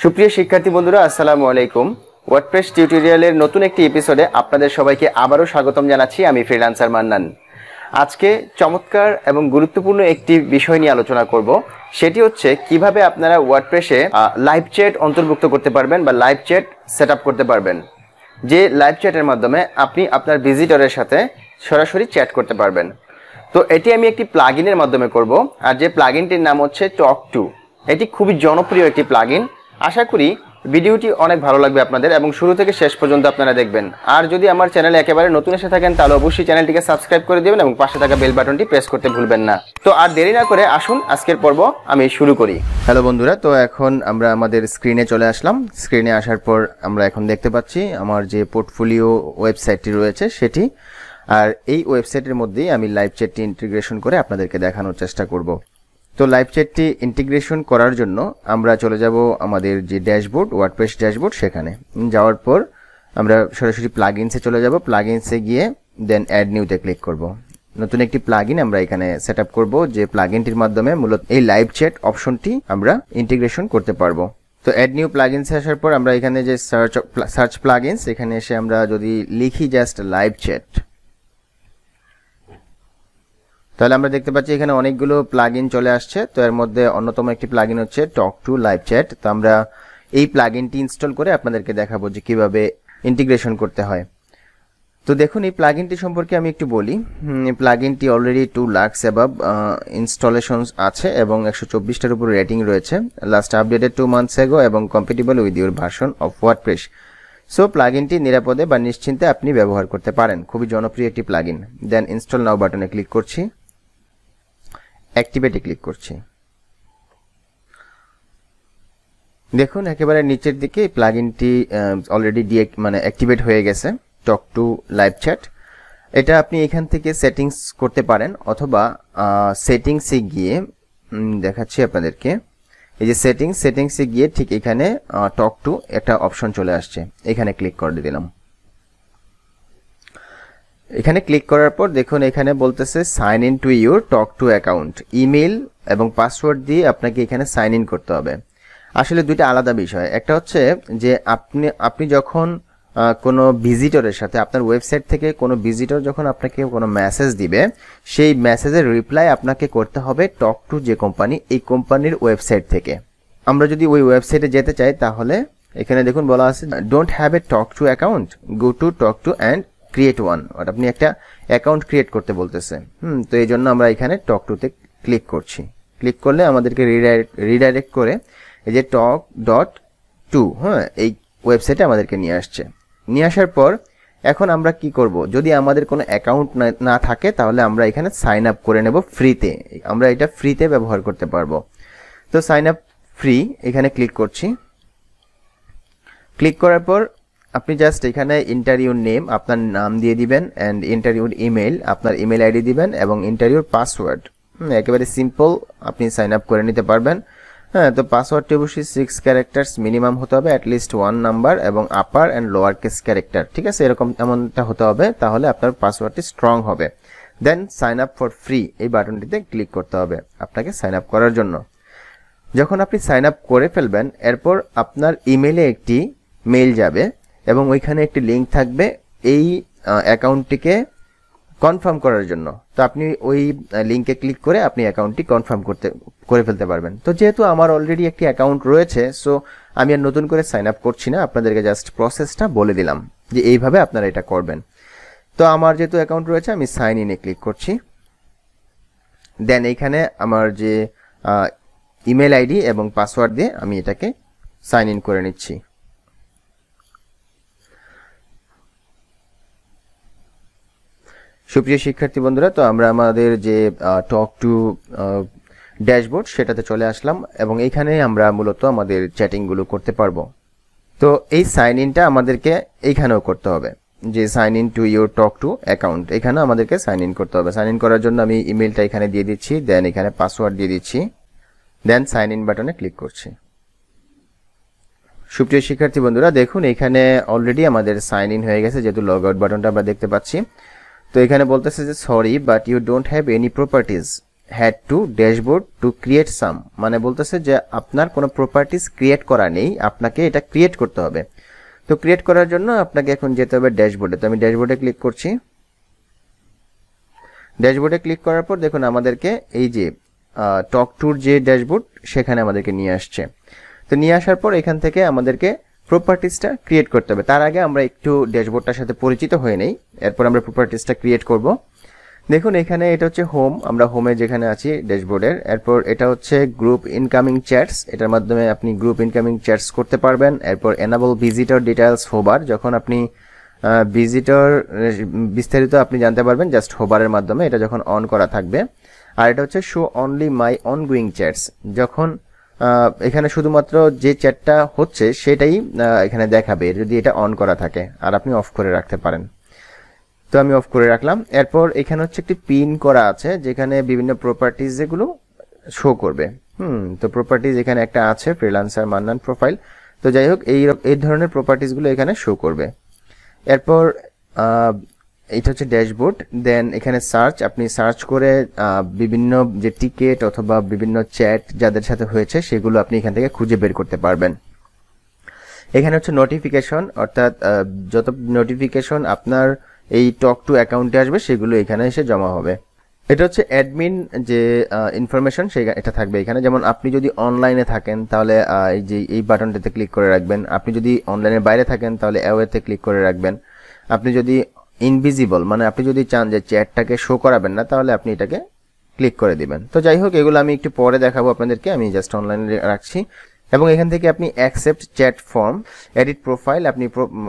সুপ্রিয় শিক্ষার্থী বন্ধুরা, আসসালামু আলাইকুম। ওয়ার্ডপ্রেস টিউটোরিয়ালের নতুন একটি এপিসোডে আপনাদের সবাইকে আবারও স্বাগতম জানাচ্ছি। আমি ফ্রিল্যান্সার মান্নান। আজকে চমৎকার এবং গুরুত্বপূর্ণ একটি বিষয় নিয়ে আলোচনা করব। সেটি হচ্ছে কিভাবে আপনারা ওয়ার্ডপ্রেসে লাইভ চ্যাট অন্তর্ভুক্ত করতে পারবেন বা লাইভ চ্যাট সেট আপ করতে পারবেন। যে লাইভ চ্যাটের মাধ্যমে আপনি আপনার ভিজিটরের সাথে সরাসরি চ্যাট করতে পারবেন। তো এটি আমি একটি প্লাগইনের মাধ্যমে করব, আর যে প্লাগইনটির নাম হচ্ছে টক2। এটি খুবই জনপ্রিয় একটি প্লাগইন। আশা করি ভিডিওটি অনেক ভালো লাগবে আপনাদের এবং শুরু থেকে শেষ পর্যন্ত আপনারা দেখবেন। আর যদি আমার চ্যানেলে একেবারে নতুন এসে থাকেন তাহলে অবশ্যই চ্যানেলটিকে সাবস্ক্রাইব করে দেবেন এবং পাশে থাকা বেল বাটনটি প্রেস করতে ভুলবেন না। তো আর দেরি না করে আসুন আজকের পর্ব আমি শুরু করি। হ্যালো বন্ধুরা, তো এখন আমরা আমাদের স্ক্রিনে চলে আসলাম। স্ক্রিনে আসার পর আমরা এখন দেখতে পাচ্ছি আমার যে পোর্টফোলিও ওয়েবসাইটটি রয়েছে সেটি, আর এই ওয়েবসাইটের মধ্যেই আমি লাইভ চ্যাটটি ইন্টিগ্রেশন করে আপনাদেরকে দেখানোর চেষ্টা করব। তো লাইভ চ্যাটটি ইন্টিগ্রেশন করার জন্য আমরা চলে যাব আমাদের যে ড্যাশবোর্ড, ওয়ার্ডপ্রেস ড্যাশবোর্ড, সেখানে যাওয়ার পর আমরা সরাসরি প্লাগইনসে চলে যাব। প্লাগইনসে গিয়ে দেন অ্যাড নিউতে ক্লিক করব। নতুন একটি প্লাগইন আমরা এখানে সেট আপ করবো, যে প্লাগইনটির মাধ্যমে মূলত এই লাইভ চ্যাট অপশনটি আমরা ইন্টিগ্রেশন করতে পারবো। তো অ্যাড নিউ প্লাগইনসে আসার পর আমরা এখানে যে সার্চ প্লাগইনস, এখানে এসে আমরা যদি লিখি জাস্ট লাইভ চ্যাট, তাহলে আমরা দেখতে পাচ্ছি এখানে অনেকগুলো প্লাগইন চলে আসছে। তো এর মধ্যে অন্যতম একটি প্লাগইন হচ্ছে টক2 লাইভ চ্যাট। তো আমরা এই প্লাগইনটি ইনস্টল করে আপনাদেরকে দেখাবো যে কিভাবে ইন্টিগ্রেশন করতে হয়। তো দেখুন, এই প্লাগইনটি সম্পর্কে আমি একটু বলি। এই প্লাগইনটি অলরেডি 2 লাখ অ্যাবাভ ইনস্টলেশন আছে এবং 124টার উপর রেটিং রয়েছে। লাস্ট আপডেটেড 2 মান্থস এগো এবং compatible with your version of WordPress. So প্লাগইনটি নিরাপদে বা নিশ্চিন্তে আপনি ব্যবহার করতে পারেন। খুবই জনপ্রিয় একটি প্লাগইন। দেন ইনস্টল নাও বাটনে ক্লিক করছি, অ্যাক্টিভেটে ক্লিক করছি। দেখুন একেবারে নিচের দিকে প্লাগইনটি অলরেডি অ্যাক্টিভেট হয়ে গেছে, টক2 লাইভ চ্যাট। এটা আপনি এখান থেকে সেটিংস করতে পারেন, অথবা সেটিংসে গিয়ে দেখাচ্ছি আপনাদেরকে। এই যে সেটিংসে গিয়ে ঠিক এখানে টক2 একটা অপশন চলে আসছে, এখানে ক্লিক করে দিলাম। এখানে ক্লিক করার পর দেখুন এখানে বলতেছে sign in to your Tawk to account. Email এবং পাসওয়ার্ড দিয়ে আপনাকে এখানে সাইন ইন করতে হবে। আসলে দুইটা আলাদা বিষয়। একটা হচ্ছে যে আপনি যখন কোনো ভিজিটরের সাথে, আপনার ওয়েবসাইট থেকে কোনো ভিজিটর যখন আপনাকে কোনো মেসেজ দিবে, সেই মেসেজের রিপ্লাই আপনাকে করতে হবে টক2 যে কোম্পানি, এই কোম্পানির ওয়েবসাইট থেকে। আমরা যদি ওই ওয়েবসাইটে যেতে চাই তাহলে এখানে দেখুন বলা আছে don't have a Tawk to account, go to Tawk to and create one. আপনি একটা অ্যাকাউন্ট ক্রিয়েট করতে বলতেছে। তো এই জন্য আমরা এখানে টক2তে ক্লিক করছি। ক্লিক করলে আমাদেরকে রিডাইরেক্ট করে এই যে talk.to এই ওয়েবসাইটে আমাদেরকে নিয়ে আসছে। নিয়ে আসার পর এখন আমরা কি করব, যদি আমাদের কোনো অ্যাকাউন্ট না থাকে তাহলে আমরা এখানে সাইন আপ করে নেব ফ্রিতে। আমরা এটা ফ্রিতে ব্যবহার করতে পারবো। তো সাইন আপ ফ্রি, এখানে ক্লিক করছি। ক্লিক করার পর আপনি জাস্ট এখানে ইন্টারভিউর নেম আপনার নাম দিয়ে দিবেন, অ্যান্ড ইন্টারভিউর ইমেল আপনার ইমেল আইডি দিবেন, এবং ইন্টারভিউর পাসওয়ার্ড। একেবারে সিম্পল, আপনি সাইন আপ করে নিতে পারবেন। তো পাসওয়ার্ডটি অবশ্যই 6 ক্যারেক্টার্স মিনিমাম হতে হবে, অ্যাটলিস্ট 1 নাম্বার, এবং upper and lower case character, ঠিক আছে, এমনটা হতে হবে, তাহলে আপনার পাসওয়ার্ডটি স্ট্রং হবে। দেন সাইন আপ ফর ফ্রি এই বাটনটিতে ক্লিক করতে হবে আপনাকে সাইন আপ করার জন্য। যখন আপনি সাইন আপ করে ফেলবেন, এরপর আপনার ইমেলে একটি মেইল যাবে এবং ওইখানে একটি লিঙ্ক থাকবে এই অ্যাকাউন্টটিকে কনফার্ম করার জন্য। তো আপনি ওই লিঙ্কে ক্লিক করে আপনি অ্যাকাউন্টটি কনফার্ম করে ফেলতে পারবেন। তো যেহেতু আমার অলরেডি একটি অ্যাকাউন্ট রয়েছে, সো আমি আর নতুন করে সাইন আপ করছি না, আপনাদেরকে জাস্ট প্রসেসটা বলে দিলাম যে এইভাবে আপনারা এটা করবেন। তো আমার যেহেতু অ্যাকাউন্ট রয়েছে, আমি সাইন ইনে ক্লিক করছি। দেন এইখানে আমার যে ইমেল আইডি এবং পাসওয়ার্ড দিয়ে আমি এটাকে সাইন ইন করে নিচ্ছি। সুপ্রিয় শিক্ষার্থী বন্ধুরা, তো আমরা আমাদের যে টক2 ড্যাশবোর্ড সেটাতে চলে আসলাম এবং এইখানে আমরা মূলত আমাদের চ্যাটিংগুলো করতে পারবো। তো এই সাইন ইনটা আমাদেরকে এইখানেও করতে হবে, যে sign in to your Tawk to account, এখানে আমাদেরকে সাইন ইন করতে হবে। সাইন ইন করার জন্য আমি ইমেলটা এখানে দিয়ে দিচ্ছি, দেন এখানে পাসওয়ার্ড দিয়ে দিচ্ছি, দেন সাইন ইন বাটনে ক্লিক করছি। সুপ্রিয় শিক্ষার্থী বন্ধুরা, দেখুন এখানে অলরেডি আমাদের সাইন ইন হয়ে গেছে, যেহেতু লগ আউট বাটনটা আমরা দেখতে পাচ্ছি। তো এখানে বলতেছে যে sorry but you don't have any properties had to dashboard to create some, মানে বলতেছে যে আপনার কোনো প্রপার্টিজ ক্রিয়েট করা নেই, আপনাকে এটা ক্রিয়েট করতে হবে। তো ক্রিয়েট করার জন্য আপনাকে এখন যেতে হবে ড্যাশবোর্ডে। তো আমি ড্যাশবোর্ডে ক্লিক করছি। ড্যাশবোর্ডে ক্লিক করার পর দেখুন আমাদেরকে এই যে টক টুর যে ড্যাশবোর্ড সেখানে আমাদেরকে নিয়ে আসছে। তো নিয়ে আসার পর এখান থেকে আমাদেরকে প্রপার্টিজটা ক্রিয়েট করতে হবে। তার আগে আমরা একটু ড্যাশবোর্ডটার সাথে পরিচিত হয়ে নেই, এরপর আমরা প্রপার্টিজটা ক্রিয়েট করব। দেখুন এখানে এটা হচ্ছে হোম, আমরা হোমে যেখানে আছি ড্যাশবোর্ডের। এরপর এটা হচ্ছে গ্রুপ ইনকামিং চ্যাটস, এটার মাধ্যমে আপনি গ্রুপ ইনকামিং চ্যাটস করতে পারবেন। এরপর এনাবল ভিজিটর ডিটেইলস হোবার, যখন আপনি ভিজিটর বিস্তারিত আপনি জানতে পারবেন জাস্ট হোবারের মাধ্যমে, এটা যখন অন করা থাকবে। আর এটা হচ্ছে শো অনলি মাই অনগোয়িং চ্যাটস, যখন এখানে শুধুমাত্র যে চ্যাটটা হচ্ছে সেটাই এখানে দেখাবে যদি এটা অন করা থাকে, আর আপনি অফ করে রাখতে পারেন। তো আমি অফ করে রাখলাম। এরপর এখানে হচ্ছে একটি পিন করা আছে যেখানে বিভিন্ন প্রপার্টিজ যেগুলো শো করবে। তো প্রপার্টিজ এখানে একটা আছে ফ্রিল্যান্সার মান্নান প্রোফাইল। তো যাই হোক এই ধরনের প্রপার্টিজগুলো এখানে শো করবে। এরপর এটা হচ্ছে ড্যাশবোর্ড। দেন এখানে সার্চ, আপনি সার্চ করে বিভিন্ন যে টিকেট অথবা বিভিন্ন চ্যাট যাদের সাথে হয়েছে সেগুলো আপনি এখান থেকে খুঁজে বের করতে পারবেন। এখানে হচ্ছে নোটিফিকেশন, অর্থাৎ যত নোটিফিকেশন আপনার এই টক টু অ্যাকাউন্টে আসবে সেগুলো এখানে এসে জমা হবে। এটা হচ্ছে অ্যাডমিন যে ইনফরমেশন এটা থাকবে এখানে। যেমন আপনি যদি অনলাইনে থাকেন তাহলে এই যে এই বাটনটাতে ক্লিক করে রাখবেন, আপনি যদি অনলাইনের বাইরে থাকেন তাহলে অ্যাওয়েতে ক্লিক করে রাখবেন, আপনি যদি ইনভিজিবল মানে আপনি যদি চান যে চ্যাটটাকে শো করাবেন না তাহলে আপনি এটাকে ক্লিক করে দিবেন। তো যাই হোক এগুলো আমি একটু পরে দেখাবো আপনাদেরকে, আমি জাস্ট অনলাইনে রাখছি। এবং এখান থেকে আপনি accept chat form, edit profile, আপনি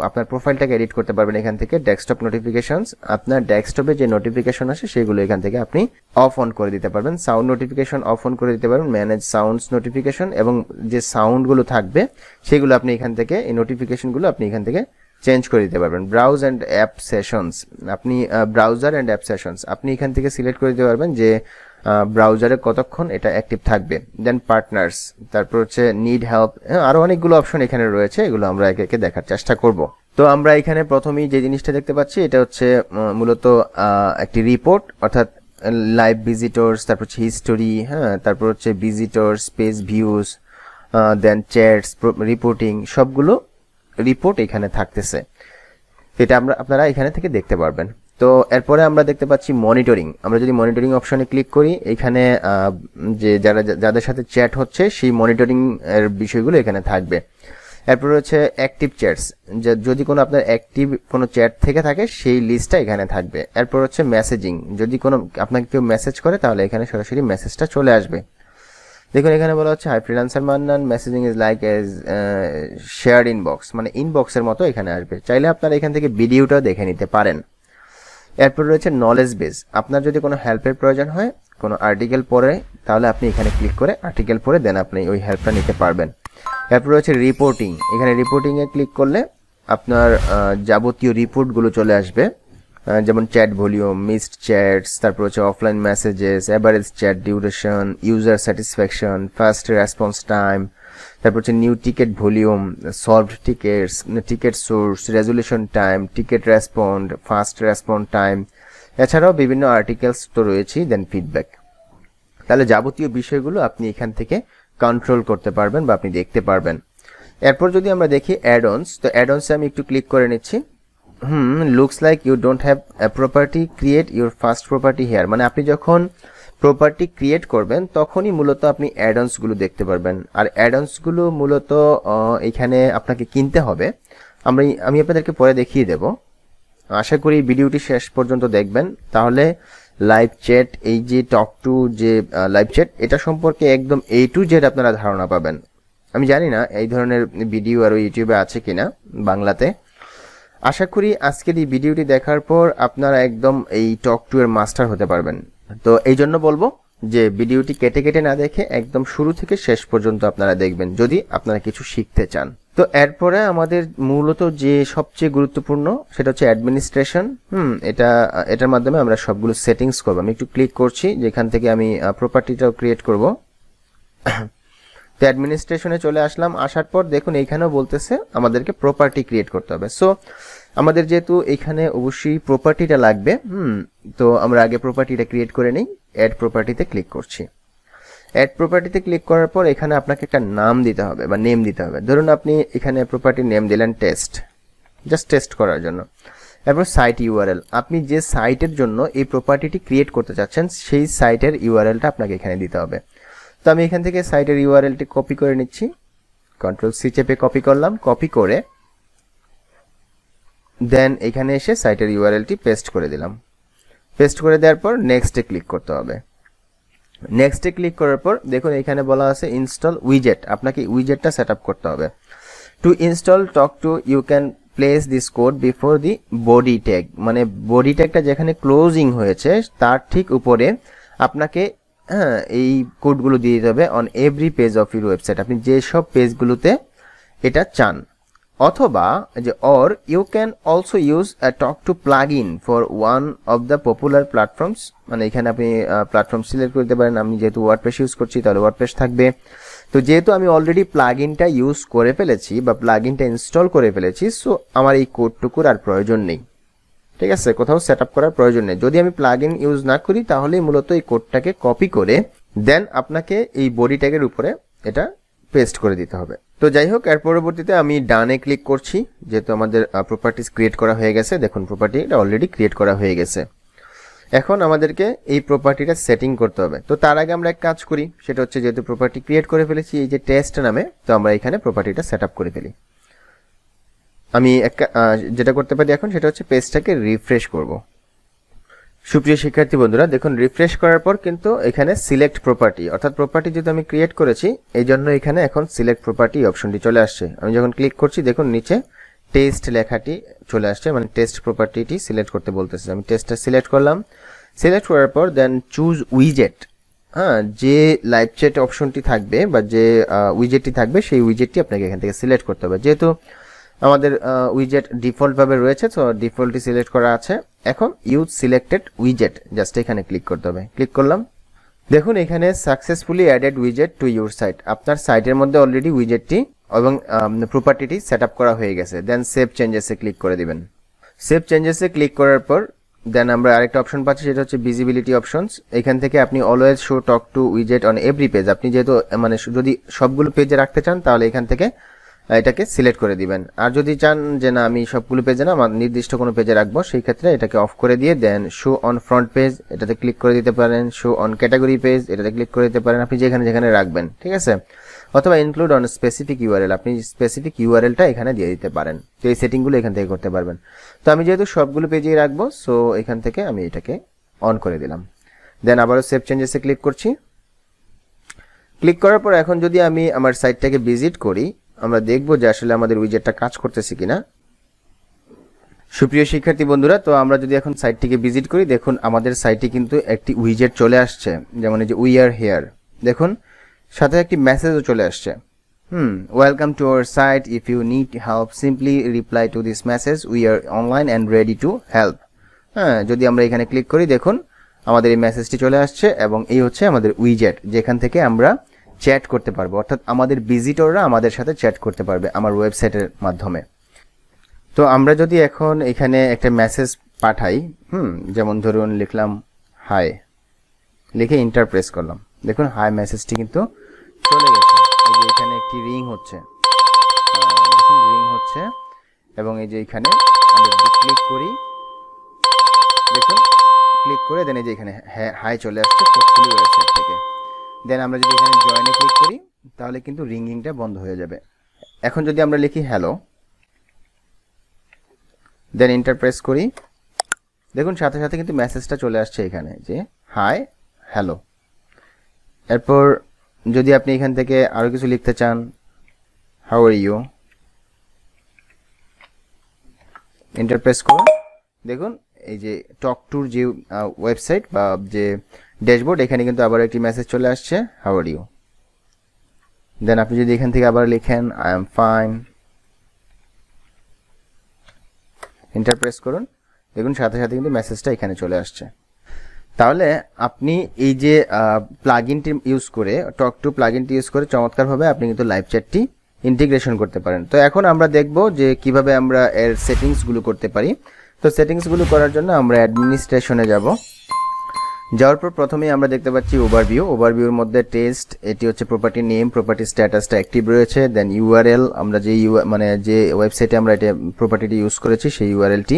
আপনার প্রোফাইলটাকে এডিট করতে পারবেন এখান থেকে। ডেস্কটপ নোটিফিকেশনস, আপনার ডেস্কটপে যে নোটিফিকেশন আসে সেগুলো এখান থেকে আপনি অফ অন করে দিতে পারবেন। সাউন্ড নোটিফিকেশন অফ অন করে দিতে পারবেন, ম্যানেজ সাউন্ডস নোটিফিকেশন, এবং যে সাউন্ডগুলো থাকবে সেগুলো আপনি এখান থেকে এই নোটিফিকেশনগুলো আপনি এখান থেকে চেঞ্জ করে দিতে পারবেন। ব্রাউজ অ্যান্ড অ্যাপ সেশনস, আপনি ব্রাউজার অ্যান্ড অ্যাপ সেশনস আপনি এখান থেকে সিলেক্ট করে দিতে পারবেন যে ব্রাউজারে কতক্ষণ এটা অ্যাক্টিভ থাকবে। দেন পার্টনার্স, তারপর হচ্ছে নিড হেল্প, আরো অনেকগুলো অপশন এখানে রয়েছে, এগুলো আমরা একে একে দেখার চেষ্টা করব। তো আমরা এখানে প্রথমেই যে জিনিসটা দেখতে পাচ্ছি এটা হচ্ছে মূলত একটি রিপোর্ট, অর্থাৎ লাইভ ভিজিটরস, তারপর হচ্ছে হিস্টোরি, তারপর হচ্ছে ভিজিটরস, পেজ ভিউজ, দেন চ্যাটস, রিপোর্টিং, সবগুলো রিপোর্ট এখানে থাকতেছে। এটা আপনারা এখানে থেকে দেখতে পারবেন। তো এরপরে আমরা দেখতে পাচ্ছি মনিটরিং। আমরা যদি মনিটরিং অপশনে ক্লিক করি এখানে যে যাদের সাথে চ্যাট হচ্ছে সেই মনিটরিং এর বিষয়গুলো এখানে থাকবে। এরপর হচ্ছে অ্যাক্টিভ চ্যাটস, যদি কোনো আপনার অ্যাক্টিভ কোনো চ্যাট থেকে থাকে সেই লিস্টটা এখানে থাকবে। এরপর হচ্ছে মেসেজিং, যদি কোনো আপনাকে কেউ মেসেজ করে তাহলে এখানে সরাসরি মেসেজটা চলে আসবে। দেখুন এখানে বলা হচ্ছে hi freelancer Mannan, messaging is like as shared inbox, মানে ইনবক্সের মতো এখানে আসবে। চাইলে আপনারা এখান থেকে ভিডিওটাও দেখে নিতে পারেন। এরপর রয়েছে নলেজ বেস, আপনার যদি কোনো হেল্পের প্রয়োজন হয় কোনো আর্টিকেল পড়ে তাহলে আপনি এখানে ক্লিক করে আর্টিকেল পড়ে দেন আপনি ওই হেল্পটা নিতে পারবেন। এরপর রয়েছে রিপোর্টিং, এখানে রিপোর্টিংয়ে ক্লিক করলে আপনার যাবতীয় রিপোর্টগুলো চলে আসবে, যেমন চ্যাট ভলিউম, মিসড চ্যাটস, তারপর হচ্ছে offline messages, average chat duration, user satisfaction, fast response time, তারপর হচ্ছে new ticket volume, solved tickets, ticket source, resolution time, ticket respond, fast respond time, এছাড়াও বিভিন্ন আর্টিকেলস তো রয়েছেই। দেন ফিডব্যাক, তাহলে যাবতীয় বিষয়গুলো আপনি এখান থেকে কন্ট্রোল করতে পারবেন বা আপনি দেখতে পারবেন। এরপর যদি আমরা দেখি অ্যাড-অনস, তো অ্যাড-অনসে আমি একটু ক্লিক করে নিচ্ছি। Looks like you don't have a property, create your first property here, মানে আপনি যখন প্রপার্টি ক্রিয়েট করবেন তখনই মূলত আপনি অ্যাড-অনসগুলো দেখতে পারবেন। আর অ্যাড-অনসগুলো মূলত এখানে আপনাকে কিনতে হবে, আমি আপনাদেরকে পরে দেখিয়ে দেব। আশা করি ভিডিওটি শেষ পর্যন্ত দেখবেন, তাহলে লাইভ চ্যাট, এই যে টক টু যে লাইভ চ্যাট, এটা সম্পর্কে একদম A to Z আপনারা ধারণা পাবেন। আমি জানি না এই ধরনের ভিডিও আরো ইউটিউবে আছে কিনা বাংলাতে। আশা করি আজকের এই ভিডিওটি দেখার পর আপনারা একদম এই টক টু এর মাস্টার হতে পারবেন। তো এই জন্য বলবো যে ভিডিওটি কেটে কেটে না দেখে একদম শুরু থেকে শেষ পর্যন্ত আপনারা দেখবেন যদি আপনারা কিছু শিখতে চান। তো এরপরে আমাদের মূলত যে সবচেয়ে গুরুত্বপূর্ণ সেটা হচ্ছে অ্যাডমিনিস্ট্রেশন। এটার মাধ্যমে আমরা সবগুলো সেটিংস করব। আমি একটু ক্লিক করছি, যেখান থেকে আমি প্রপার্টিটাও ক্রিয়েট করব। তো অ্যাডমিনিস্ট্রেশনে চলে আসলাম। আসার পর দেখুন এইখানেও বলতেছে আমাদেরকে প্রপার্টি ক্রিয়েট করতে হবে। সো আমাদের যেহেতু এখানে অবশ্যই প্রপার্টিটা লাগবে, তো আমরা আগে প্রপার্টিটা ক্রিয়েট করে নিই। অ্যাড প্রপার্টিতে ক্লিক করছি। অ্যাড প্রপার্টিতে ক্লিক করার পর এখানে আপনাকে একটা নাম দিতে হবে বা নেম দিতে হবে। ধরুন আপনি এখানে প্রপার্টির নেম দিলেন টেস্ট, জাস্ট টেস্ট করার জন্য। এরপর সাইট ইউআরএল, আপনি যে সাইটের জন্য এই প্রপার্টিটি ক্রিয়েট করতে চাচ্ছেন সেই সাইটের ইউআরএলটা আপনাকে এখানে দিতে হবে। তো আমি এখান থেকে সাইটের ইউআরএলটি কপি করে নিচ্ছি, কন্ট্রোল-C চেপে কপি করলাম, কপি করে দেন এখানে এসে সাইটের ইউআরএলটি পেস্ট করে দিলাম। পেস্ট করে দেওয়ার পর নেক্সটে ক্লিক করতে হবে। নেক্সটে ক্লিক করার পর দেখুন এখানে বলা আছে ইনস্টল উইজেট, আপনাকে উইজেটটা সেট আপ করতে হবে। To install Tawk to you can place this code before the body tag, মানে বডি ট্যাগটা যেখানে ক্লোজিং হয়েছে তার ঠিক উপরে আপনাকে এই কোডগুলো দিয়ে দিতে হবে on every page of your website, আপনি যেসব পেজগুলোতে এটা চান। অথবা যে or you can also use a Tawk to plug in for one of the popular platforms, মানে এখানে আপনি প্ল্যাটফর্ম সিলেক্ট করতে পারেন। আমি যেহেতু ওয়ার্ডপ্রেস ইউজ করছি তাহলে ওয়ার্ডপ্রেস থাকবে। তো যেহেতু আমি অলরেডি প্লাগ ইনটা ইউজ করে ফেলেছি বা প্লাগ ইনটা ইনস্টল করে ফেলেছি, সো আমার এই কোডটুকুর আর প্রয়োজন নেই। ঠিক আছে, কোথাও সেট আপ করার প্রয়োজন নেই। যদি আমি প্লাগ ইন ইউজ না করি তাহলেই মূলত এই কোডটাকে কপি করে দেন আপনাকে এই বডি ট্যাগের উপরে এটা পেস্ট করে দিতে হবে। তো যাই হোক, এর পরবর্তীতে আমি ডানে ক্লিক করছি, যেহেতু আমাদের প্রপার্টিজ ক্রিয়েট করা হয়ে গেছে। দেখুন প্রপার্টিটা অলরেডি ক্রিয়েট করা হয়ে গেছে। এখন আমাদেরকে এই প্রপার্টিটা সেটিং করতে হবে। তো তার আগে আমরা এক কাজ করি, সেটা হচ্ছে যেহেতু প্রপার্টি ক্রিয়েট করে ফেলেছি এই যে টেস্ট নামে, তো আমরা এখানে প্রপার্টিটা সেট আপ করে ফেলি। আমি যেটা করতে পারি এখন সেটা হচ্ছে পেজটাকে রিফ্রেশ করব। সুপ্রিয় শিক্ষার্থী বন্ধুরা, দেখুন রিফ্রেশ করার পর কিন্তু এখানে সিলেক্ট প্রপার্টি, অর্থাৎ প্রপার্টি যেহেতু আমি ক্রিয়েট করেছি এই জন্য এখানে এখন সিলেক্ট প্রপার্টি অপশনটি চলে আসছে। আমি যখন ক্লিক করছি দেখুন নিচে টেস্ট লেখাটি চলে আসছে, মানে টেস্ট প্রপার্টিটি সিলেক্ট করতে বলতেছে। আমি টেস্টটা সিলেক্ট করলাম। সিলেক্ট করার পর দেন চুজ উইজেট, যে লাইভ চ্যাট অপশনটি থাকবে বা যে উইজেটটি থাকবে সেই উইজেটটি আপনাকে এখান থেকে সিলেক্ট করতে হবে। যেহেতু আমাদের উইজেট ডিফল্টভাবে রয়েছে, তো ডিফল্টটি সিলেক্ট করা আছে। এখন ইউজ সিলেক্টেড উইজেট, জাস্ট এখানে ক্লিক করতে হবে। ক্লিক করলাম, দেখুন এখানে সাকসেসফুলি অ্যাডেড উইজেট টু ইউর সাইট, আপনার সাইটের মধ্যে অলরেডি উইজেটটি এবং প্রপার্টিটি সেট আপ করা হয়ে গেছে। দেন সেভ চেঞ্জেসে ক্লিক করে দিবেন। সেভ চেঞ্জেসে ক্লিক করার পর দেন আমরা আরেকটা অপশন পাচ্ছি, সেটা হচ্ছে ভিজিবিলিটি অপশনস। এখান থেকে আপনি অলওয়েজ শো টক টু উইজেট অন এভরি পেজ, আপনি যেহেতু মানে যদি সবগুলো পেজে রাখতে চান তাহলে এখান থেকে এটাকে সিলেক্ট করে দিবেন। আর যদি চান যে না আমি সবগুলো পেজে না আমার নির্দিষ্ট কোনো পেজে রাখবো, সেই ক্ষেত্রে এটাকে অফ করে দিয়ে দেন শো অন ফ্রন্ট পেজ এটাতে ক্লিক করে দিতে পারেন, শো অন ক্যাটাগরি পেজ এটাতে ক্লিক করে দিতে পারেন, আপনি যেখানে যেখানে রাখবেন। ঠিক আছে, অথবা ইনক্লুড অন স্পেসিফিক ইউআরএল, আপনি স্পেসিফিক ইউআরএলটা এখানে দিয়ে দিতে পারেন। তো এই সেটিংগুলো এখান থেকে করতে পারবেন। তো আমি যেহেতু সবগুলো পেজেই রাখবো, সো এখান থেকে আমি এটাকে অন করে দিলাম। দেন আবারও সেভ চেঞ্জেসে ক্লিক করছি। ক্লিক করার পর এখন যদি আমি আমার সাইটটাকে ভিজিট করি, আমরা দেখব যে আসলে আমাদের উইজেটটা কাজ করতেছে কিনা। সুপ্রিয় শিক্ষার্থী বন্ধুরা, তো আমরা যদি এখন সাইটটিকে ভিজিট করি, দেখুন আমাদের সাইটে কিন্তু একটি উইজেট চলে আসছে, যেমন এই যে উই আর হেয়ার, দেখুন সাথে একটি মেসেজও চলে আসছে। Welcome to our site, if you need help simply reply to this message, we are online and ready to help. যদি আমরা এখানে ক্লিক করি দেখুন আমাদের এই মেসেজটি চলে আসছে এবং এই হচ্ছে আমাদের উইজেট, যেখান থেকে আমরা চ্যাট করতে পারবো, অর্থাৎ আমাদের ভিজিটররা আমাদের সাথে চ্যাট করতে পারবে আমার ওয়েবসাইটের মাধ্যমে। তো আমরা যদি এখন এখানে একটা মেসেজ পাঠাই, যেমন ধরুন লিখলাম হাই, লিখে এন্টার প্রেস করলাম, দেখুন হাই মেসেজটি কিন্তু চলে গেছে। এই যে এখানে একটি রিং হচ্ছে, দেখুন রিং হচ্ছে, এবং এই যে এখানে আমরা যদি ক্লিক করি দেখুন ক্লিক করে দেন এই যে এখানে হাই চলে আসছে সাকসেসফুলি ওয়েবসাইট থেকে। দেন আমরা যদি এখানে জয়েনে ক্লিক করি তাহলে কিন্তু রিংগিংটা বন্ধ হয়ে যাবে। এখন যদি আমরা লিখি হ্যালো, দেন এন্টার প্রেস করি, দেখুন সাথে সাথে কিন্তু মেসেজটা চলে আসছে এখানে যে হাই হ্যালো। এরপর যদি আপনি এখান থেকে আরো কিছু লিখতে চান, how are you, enter press করুন, দেখুন এই যে টক টুর যে ওয়েবসাইট বা যে ড্যাশবোর্ড, এখানে কিন্তু আবার একটি মেসেজ চলে আসছে হাউ আর ইউ। দেন আপনি যদি এখান থেকে আবার লিখেন I am fine, enter press করুন, দেখুন সাথে সাথে কিন্তু মেসেজটা এখানে চলে আসছে। তাহলে আপনি এই যে প্লাগইনটি ইউজ করে, টক টু প্লাগইনটি ইউজ করে চমৎকারভাবে আপনি কিন্তু লাইভ চ্যাটটি ইন্টিগ্রেশন করতে পারেন। তো এখন আমরা দেখব যে কিভাবে আমরা এর সেটিংসগুলো করতে পারি। তো সেটিংসগুলো করার জন্য আমরা অ্যাডমিনিস্ট্রেশনে যাব। যাওয়ার পর প্রথমেই আমরা দেখতে পাচ্ছি ওভারভিউর মধ্যে টেস্ট, এটি হচ্ছে প্রপার্টি নেম, প্রপার্টি স্ট্যাটাসটা অ্যাক্টিভ রয়েছে, দেন ইউআরএল, আমরা যে যে ওয়েবসাইটে আমরা এটা প্রপার্টিটি ইউজ করেছি সেই ইউআরএলটি,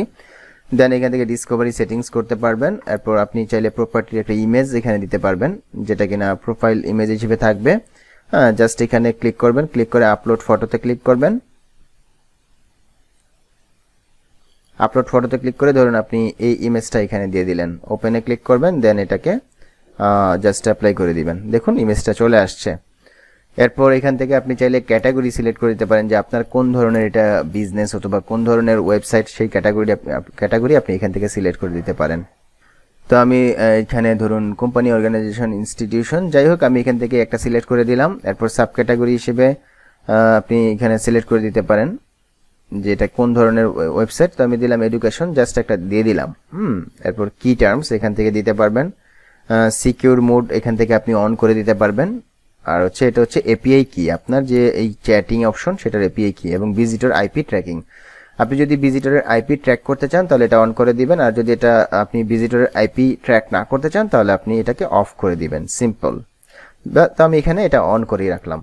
দেন এখান থেকে ডিসকভারি সেটিংস করতে পারবেন। এরপর আপনি চাইলে প্রপার্টির একটা ইমেজ এখানে দিতে পারবেন, যেটা কিনা প্রোফাইল ইমেজ হিসেবে থাকবে। হ্যাঁ, জাস্ট এখানে ক্লিক করবেন, ক্লিক করে আপলোড ফটোতে ক্লিক করবেন। আপলোড ফটোতে ক্লিক করে ধরুন আপনি এই ইমেজটা এখানে দিয়ে দিলেন, ওপেনে ক্লিক করবেন, দেন এটাকে জাস্ট অ্যাপ্লাই করে দিবেন। দেখুন ইমেজটা চলে আসছে। এরপর এখান থেকে আপনি চাইলে ক্যাটাগরি সিলেক্ট করে দিতে পারেন যে আপনার কোন ধরনের এটা বিজনেস অথবা কোন ধরনের ওয়েবসাইট, সেই ক্যাটাগরি আপনি এখান থেকে সিলেক্ট করে দিতে পারেন। তো আমি এখানে ধরুন কোম্পানি, অর্গানাইজেশন, ইনস্টিটিউশন, যাই হোক আমি এখান থেকে একটা সিলেক্ট করে দিলাম। এরপর সাব ক্যাটাগরি হিসেবে আপনি এখানে সিলেক্ট করে দিতে পারেন যে এটা কোন ধরনের ওয়েবসাইট। তো আমি দিলাম এডুকেশন, জাস্ট একটা দিয়ে দিলাম। এরপর কি টার্মস এখান থেকে দিতে পারবেন। সিকিউর মোড এখান থেকে আপনি অন করে দিতে পারবেন। আর হচ্ছে এটা হচ্ছে এপিআই কি, আপনার যে এই চ্যাটিং অপশন সেটার এপিআই কি, এবং ভিজিটর আইপি ট্র্যাকিং। আপনি যদি ভিজিটরের আইপি ট্র্যাক করতে চান তাহলে এটা অন করে দিবেন, আর যদি এটা আপনি ভিজিটরের আইপি ট্র্যাক না করতে চান তাহলে আপনি এটাকে অফ করে দিবেন, সিম্পল। তো আমি এখানে এটা অন করে রাখলাম।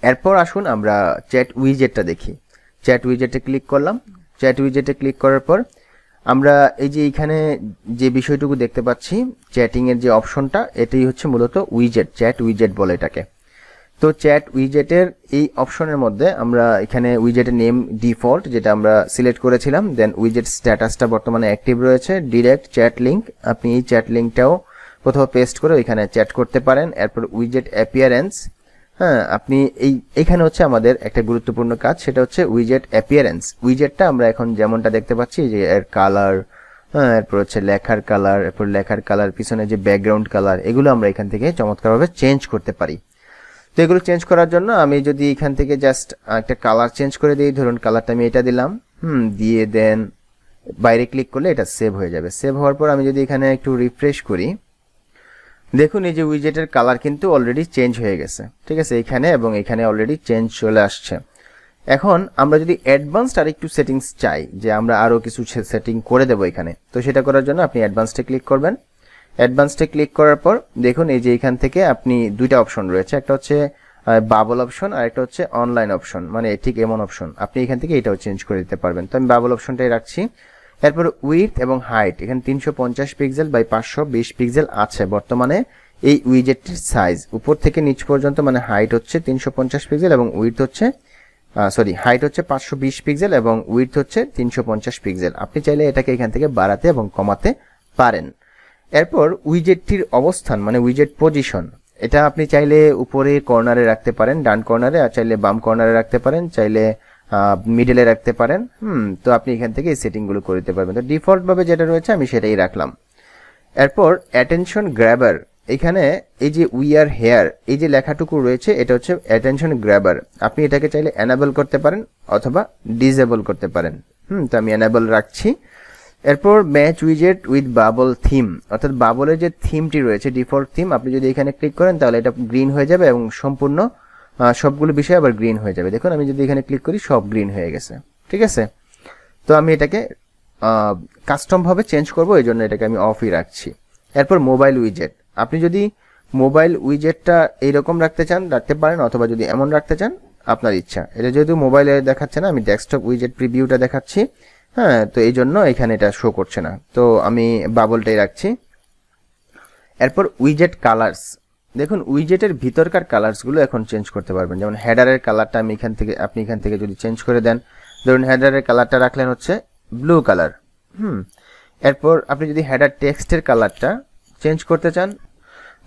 এরপর আসুন আমরা চ্যাট উইজেটটা দেখি। চ্যাট উইজেটে ক্লিক করলাম। চ্যাট উইজেটে ক্লিক করার পর আমরা এই যে এখানে যে বিষয়টুকু দেখতে পাচ্ছি, চ্যাটিং এর যে অপশনটা, এটাই হচ্ছে মূলত উইজেট, চ্যাট উইজেট বলে এটাকে। তো চ্যাট উইজেটের এই অপশনের মধ্যে আমরা এখানে উইজেটের নেম ডিফল্ট যেটা আমরা সিলেক্ট করেছিলাম, দেন উইজেট স্ট্যাটাসটা বর্তমানে অ্যাক্টিভ রয়েছে, ডিরেক্ট চ্যাট লিঙ্ক, আপনি এই চ্যাট লিঙ্কটাও কোথাও পেস্ট করে এখানে চ্যাট করতে পারেন। এরপর উইজেট অ্যাপিয়ারেন্স, হ্যাঁ আপনি এইখানে হচ্ছে আমাদের একটা গুরুত্বপূর্ণ কাজ, সেটা হচ্ছে উইজেট অ্যাপিয়ারেন্স। উইজেটটা আমরা এখন যেমনটা দেখতে পাচ্ছি যে এর কালার, হ্যাঁ এরপর হচ্ছে লেখার কালার, এরপর লেখার কালার, পিছনে যে ব্যাকগ্রাউন্ড কালার, এগুলো আমরা এখান থেকে চমৎকারভাবে চেঞ্জ করতে পারি। তো এগুলো চেঞ্জ করার জন্য আমি যদি এখান থেকে জাস্ট একটা কালার চেঞ্জ করে দিই, ধরুন কালারটা আমি এটা দিলাম, দিয়ে দেন বাইরে ক্লিক করলে এটা সেভ হয়ে যাবে। সেভ হওয়ার পর আমি যদি এখানে একটু রিফ্রেশ করি, দেখুন এই যে উইজেটের কালার কিন্তু অলরেডি চেঞ্জ হয়ে গেছে, ঠিক আছে, এখানে এবং এখানে অলরেডি চেঞ্জ চলে আসছে। এখন আমরা যদি অ্যাডভান্সড আর একটু সেটিংস চাই, যে আমরা আরো কিছু সেটিং করে দেবো এখানে, তো সেটা করার জন্য আপনি অ্যাডভান্সডে ক্লিক করবেন। অ্যাডভান্সডে ক্লিক করার পর দেখুন এই যে এখান থেকে আপনি দুইটা অপশন রয়েছে, একটা হচ্ছে বাবল অপশন আর একটা হচ্ছে অনলাইন অপশন, মানে ঠিক এমন অপশন, আপনি এখান থেকে এটাও চেঞ্জ করে দিতে পারবেন। তো আমি বাবল অপশনটাই রাখছি। এরপর উইডথ এবং হাইট, এখানে 350 পিক্সেল বাই 520 পিক্সেল আছে বর্তমানে এই উইজেটটির সাইজ, উপর থেকে নিচ পর্যন্ত, মানে হাইট হচ্ছে 350 পিক্সেল এবং উইডথ হচ্ছে হাইট হচ্ছে 520 পিক্সেল এবং উইডথ হচ্ছে 350 পিক্সেল। আপনি চাইলে এটাকে এখান থেকে বাড়াতে এবং কমাতে পারেন। এরপর উইজেটটির অবস্থান, মানে উইজেট পজিশন, এটা আপনি চাইলে উপরে কর্নারে রাখতে পারেন, ডান কর্নারে, আর চাইলে বাম কর্নারে রাখতে পারেন, চাইলে মিডলে রাখতে পারেন। তো আপনি এখান থেকে এই সেটিংগুলো করে দিতে পারবেন। তো ডিফল্ট ভাবে যেটা রয়েছে আমি সেটাই রাখলাম। এরপর অ্যাটেনশন গ্র্যাবার, এখানে এই যে উই আর হেয়ার এই যে লেখাটুকু রয়েছে, এটা হচ্ছে অ্যাটেনশন গ্র্যাবার। আপনি এটাকে চাইলে এনাবল করতে পারেন অথবা ডিসেবল করতে পারেন। তো আমি এনাবল রাখছি। এরপর ম্যাচ উইজেট উইথ বাবল থিম, অর্থাৎ বাবলের যে থিমটি রয়েছে, ডিফল্ট থিম, আপনি যদি এখানে ক্লিক করেন তাহলে এটা গ্রিন হয়ে যাবে এবং সম্পূর্ণ সবগুলো বিষয় আবার গ্রিন হয়ে যাবে। দেখুন আমি যদি এখানে ক্লিক করি সব গ্রিন হয়ে গেছে, ঠিক আছে। তো আমি এটাকে কাস্টম ভাবে চেঞ্জ করব, এই জন্য এটাকে আমি অফই রাখছি। এরপর মোবাইল উইজেট, আপনি যদি মোবাইল উইজেটটা এইরকম রাখতে চান রাখতে পারেন, অথবা যদি এমন রাখতে চান আপনার ইচ্ছা। এটা যেহেতু মোবাইলে দেখাচ্ছে না, আমি ডেস্কটপ উইজেট প্রিভিউটা দেখাচ্ছি, হ্যাঁ, তো এই জন্য এখানে এটা শো করছে না, তো আমি বাবলটাই রাখছি। এরপর উইজেট কালার্স, দেখুন উইজেটের ভিতরকার কালার্সগুলো এখন চেঞ্জ করতে পারবেন। যেমন হেডারের কালারটা আমি আপনি এখান থেকে যদি চেঞ্জ করে দেন, ধরুন হেডারের কালারটা রাখলেন হচ্ছে ব্লু কালার। এরপর আপনি যদি হেডার টেক্সটের কালারটা চেঞ্জ করতে চান,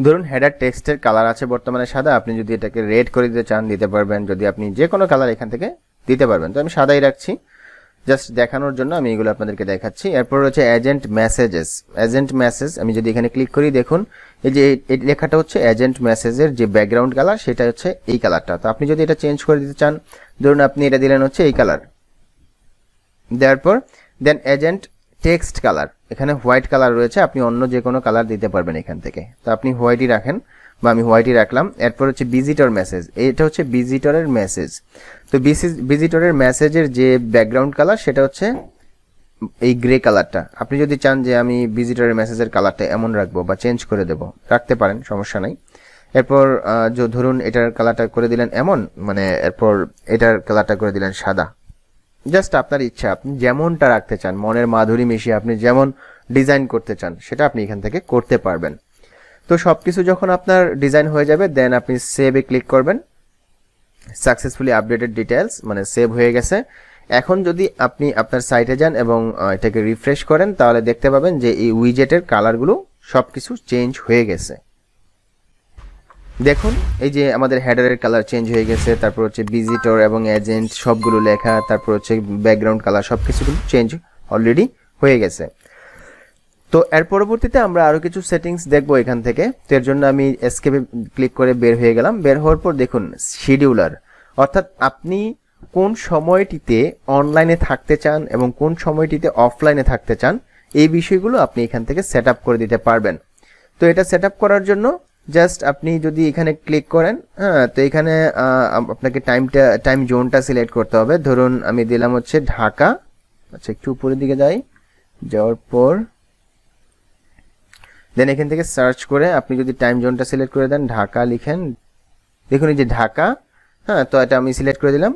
ধরুন হেডার টেক্সটের কালার আছে বর্তমানে সাদা, আপনি যদি এটাকে রেড করে দিতে চান দিতে পারবেন, যদি আপনি যে কোনো কালার এখান থেকে দিতে পারবেন। তো আমি সাদাই রাখছি, জাস্ট দেখানোর জন্য আমি এগুলো আপনাদেরকে দেখাচ্ছি। এরপর হচ্ছে এজেন্ট মেসেজেস, এজেন্ট মেসেজ, আমি যদি এখানে ক্লিক করি দেখুন এই যে এই লেখাটা হচ্ছে এজেন্ট মেসেজের যে ব্যাকগ্রাউন্ড কালার সেটা হচ্ছে এই কালারটা। তো আপনি যদি এটা চেঞ্জ করে দিতে চান, ধরুন আপনি এটা দিলেন হচ্ছে এই কালার, দেওয়ার পর দেন এজেন্ট টেক্সট কালার, এখানে হোয়াইট কালার রয়েছে, আপনি অন্য যে কোনো কালার দিতে পারবেন এখান থেকে। তো আপনি হোয়াইটই রাখেন, বা আমি হোয়াইটই রাখলাম। এরপর হচ্ছে ভিজিটর মেসেজ, এটা হচ্ছে ভিজিটরের মেসেজ। তো ভিজিটরের মেসেজের যে ব্যাকগ্রাউন্ড কালার সেটা হচ্ছে এই গ্রে কালারটা আপনি যদি চান যে আমি ভিজিটরের মেসেজের কালারটা এমন রাখবো বা চেঞ্জ করে দেব, রাখতে পারেন, সমস্যা নাই। এরপর ধরুন এটার কালারটা করে দিলেন এমন, মানে এরপর এটার কালারটা করে দিলেন সাদা। জাস্ট আপনার ইচ্ছা, আপনি যেমনটা রাখতে চান, মনের মাধুরী মিশিয়ে আপনি যেমন ডিজাইন করতে চান সেটা আপনি এখান থেকে করতে পারবেন। তো সবকিছু যখন আপনার ডিজাইন হয়ে যাবে দেন আপনি সেভে ক্লিক করবেন। সাকসেসফুলি আপডেটেড ডিটেলস, মানে সেভ হয়ে গেছে। এখন যদি আপনি আপনার সাইটে যান এবং এটাকে রিফ্রেশ করেন তাহলে দেখতে পাবেন যে এই উইজেটের কালারগুলো সবকিছু চেঞ্জ হয়ে গেছে। দেখুন এই যে আমাদের হেডারের কালার চেঞ্জ হয়ে গেছে, তারপর হচ্ছে ভিজিটর এবং এজেন্ট সবগুলো লেখা, তারপর হচ্ছে ব্যাকগ্রাউন্ড কালার সবকিছু চেঞ্জ অলরেডি হয়ে গেছে। তো এর পরবর্তীতে আমরা আরো কিছু সেটিংস দেখবো এখান থেকে। তো এর জন্য আমি এসকেপে ক্লিক করে বের হয়ে গেলাম। বের হওয়ার পর দেখুন শিডিউলার, অর্থাৎ আপনি কোন সময়টিতে অনলাইনে থাকতে চান এবং কোন সময়টিতে অফলাইনে থাকতে চান এই বিষয়গুলো আপনি এখান থেকে সেট আপ করে দিতে পারবেন। তো এটা সেট আপ করার জন্য জাস্ট আপনি যদি এখানে ক্লিক করেন, হ্যাঁ, তো এখানে আপনাকে টাইম জোনটা সিলেক্ট করতে হবে। ধরুন আমি দিলাম হচ্ছে ঢাকা। আচ্ছা একটু উপরের দিকে যাওয়ার পর দেন এখান থেকে সার্চ করে আপনি যদি টাইম জোনটা সিলেক্ট করে দেন, ঢাকা লিখেন, দেখুন এই যে ঢাকা, হ্যাঁ, তো এটা আমি সিলেক্ট করে দিলাম।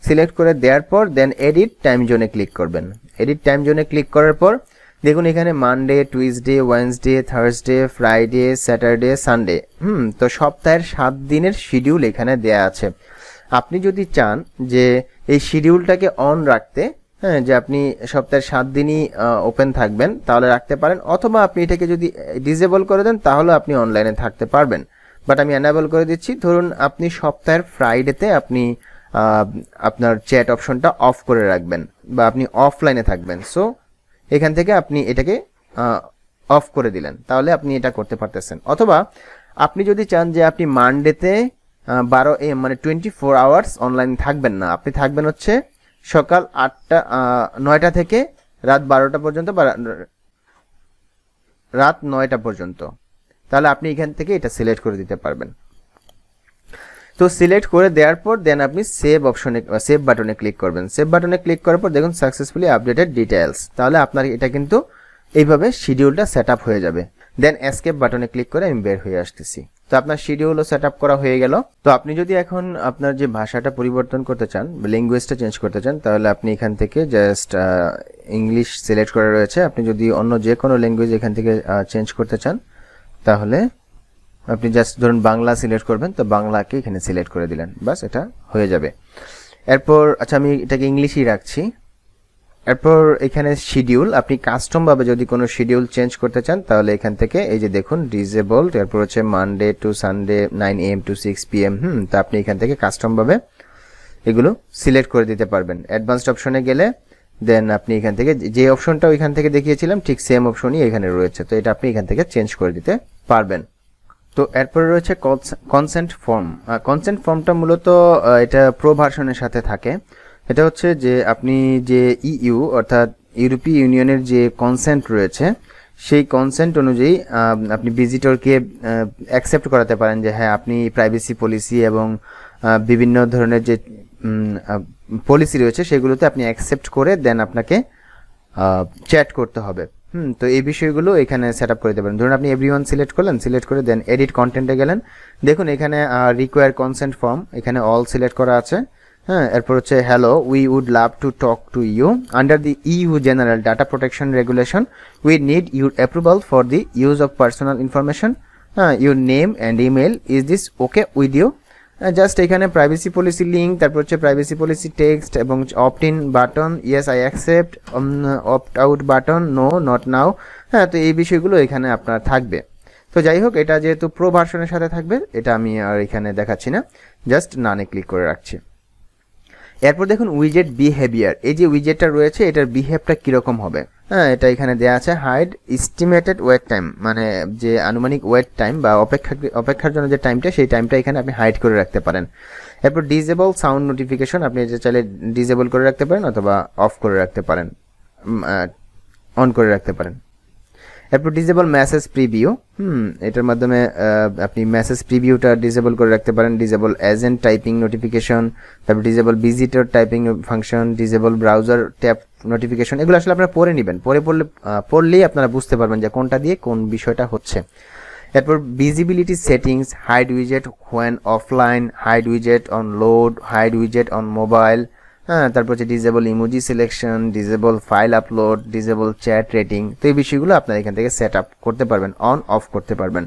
সিলেক্ট করে দেওয়ার পর দেন এডিট টাইম জোনে ক্লিক করবেন। এডিট টাইম জোনে ক্লিক করার পর দেখুন এখানে Monday, Tuesday, Wednesday, Thursday, Friday, Saturday, Sunday, তো সপ্তাহের 7 দিনের শিডিউল এখানে দেয়া আছে। আপনি যদি চান যে এই শিডিউলটাকে অন রাখতে, হ্যাঁ, যে আপনি সপ্তাহের 7 দিনই ওপেন থাকবেন তাহলে রাখতে পারেন, অথবা আপনি এটাকে যদি ডিসেবল করে দেন তাহলে আপনি অনলাইনে থাকতে পারবেন। বাট আমি এনেবল করে দিচ্ছি। ধরুন আপনি সপ্তাহের ফ্রাইডেতে আপনি আপনার চ্যাট অপশনটা অফ করে রাখবেন বা আপনি অফলাইনে থাকবেন। সো এখান থেকে আপনি এটাকে অফ করে দিলেন, তাহলে আপনি এটা করতে পারতেছেন। অথবা আপনি যদি চান যে আপনি মানডেতে 12 AM মানে 24 আওয়ার্স অনলাইন থাকবেন না, আপনি থাকবেন হচ্ছে সকাল 9টা থেকে রাত 12টা পর্যন্ত বা রাত 9টা পর্যন্ত, তাহলে আপনি এখান থেকে এটা সিলেক্ট করে দিতে পারবেন। তো সিলেক্ট করে দেওয়ার পর দেন আপনি সেভ বাটনে ক্লিক করবেন। সেভ বাটনে ক্লিক করার পর দেখুন সাকসেসফুলি আপডেটেড ডিটেইলস, তাহলে আপনার এটা কিন্তু এইভাবে শিডিউলটা সেট আপ হয়ে যাবে। দেন এসকেপ বাটনে ক্লিক করে আমি বের হয়ে আসতেছি। তো আপনার শিডিউলও সেট আপ করা হয়ে গেল। তো আপনি যদি এখন আপনার যে ভাষাটা পরিবর্তন করতে চান, ল্যাঙ্গুয়েজটা চেঞ্জ করতে চান, তাহলে আপনি এখান থেকে জাস্ট ইংলিশ সিলেক্ট করা রয়েছে। আপনি যদি অন্য যে কোনো ল্যাঙ্গুয়েজ এখান থেকে চেঞ্জ করতে চান তাহলে আপনি জাস্ট ধরুন বাংলা সিলেক্ট করবেন, তো বাংলাকে এখানে সিলেক্ট করে দিলেন, বাস এটা হয়ে যাবে। এরপর আচ্ছা আমি এটাকে ইংলিশই রাখছি। এরপর এখানে শিডিউল, আপনি কাস্টম ভাবে যদি কোনো শিডিউল চেঞ্জ করতে চান তাহলে এখান থেকে এই যে দেখুন ডিসেবলড, এরপর হচ্ছে Monday to Sunday 9 AM to 6 PM, তো আপনি এখান থেকে কাস্টম ভাবে এগুলো সিলেক্ট করে দিতে পারবেন। অ্যাডভান্সড অপশনে গেলে দেন আপনি এখান থেকে যে অপশনটা ওইখান থেকে দেখিয়েছিলাম ঠিক সেম অপশনই এখানে রয়েছে, তো এটা আপনি এখান থেকে চেঞ্জ করে দিতে পারবেন। তো এরপরে রয়েছে কনসেন্ট ফর্ম। কনসেন্ট ফর্মটা মূলত এটা প্রো ভার্সনের সাথে থাকে। এটা হচ্ছে যে আপনি যে ইইউ অর্থাৎ ইউরোপীয় ইউনিয়নের যে কনসেন্ট রয়েছে সেই কনসেন্ট অনুযায়ী আপনি ভিজিটরকে অ্যাকসেপ্ট করাতে পারেন যে হ্যাঁ আপনি প্রাইভেসি পলিসি এবং বিভিন্ন ধরনের যে পলিসি রয়েছে সেগুলোতে আপনি অ্যাকসেপ্ট করে দেন আপনাকে চ্যাট করতে হবে। তো এই বিষয়গুলো এখানে সেট আপ করে দিতে পারেন। ধরুন আপনি এভরিওয়ান সিলেক্ট করলেন, সিলেক্ট করে দেন এডিট কন্টেন্টে গেলেন, দেখুন এখানে রিকোয়ার কনসেন্ট ফর্ম এখানে অল সিলেক্ট করা আছে। হ্যাঁ, এরপর হচ্ছে hello we would love to talk to you under the EU general data protection regulation we need your approval for the use of personal information, your name and email, is this okay with you. Just এখানে privacy policy link, তারপর হচ্ছে privacy policy text এবং opt in button, yes I accept, opt out button, no not now. হ্যাঁ, তো এই বিষয়গুলো এখানে আপনার থাকবে। তো যাই হোক, এটা যেহেতু প্রো ভার্সনের সাথে থাকবে এটা আমি আর এখানে দেখাচ্ছি না, জাস্ট নানে ক্লিক করে রাখছি। এরপর দেখুন উইজেট বিহেভিয়ার, এই যে উইজেটটা রয়েছে এটার বিহেভটা কিরকম হবে। হ্যাঁ, এটা এখানে দেওয়া আছে হাইড এস্টিমেটেড ওয়েট টাইম, মানে যে আনুমানিক ওয়েট টাইম বা অপেক্ষার জন্য যে টাইমটা সেই টাইমটা এখানে আপনি হাইড করে রাখতে পারেন। এরপর ডিসেবল সাউন্ড নোটিফিকেশন, আপনি যে চাইলে ডিসেবল করে রাখতে পারেন অথবা অফ করে রাখতে পারেন, অন করে রাখতে পারেন। এরপর ডিসেবল মেসেজ প্রিভিউ, এটার মাধ্যমে আপনি মেসেজ প্রিভিউটা ডিসেবল করে রাখতে পারেন। ডিসেবল এজেন্ট টাইপিং নোটিফিকেশন, তারপর disable visitor typing function, disable browser tab notification. এগুলো আসলে আপনারা পড়ে নেবেন, পড়লেই আপনারা বুঝতে পারবেন যে কোনটা দিয়ে কোন বিষয়টা হচ্ছে। এরপর visibility settings, hide উইজেট when offline, hide উইজেট on load, hide উইজেট on mobile, তারপর হচ্ছে disable emoji selection, disable file upload, disable chat rating. তো এই বিষয়গুলো আপনারা এখান থেকে সেট আপ করতে পারবেন, অন অফ করতে পারবেন।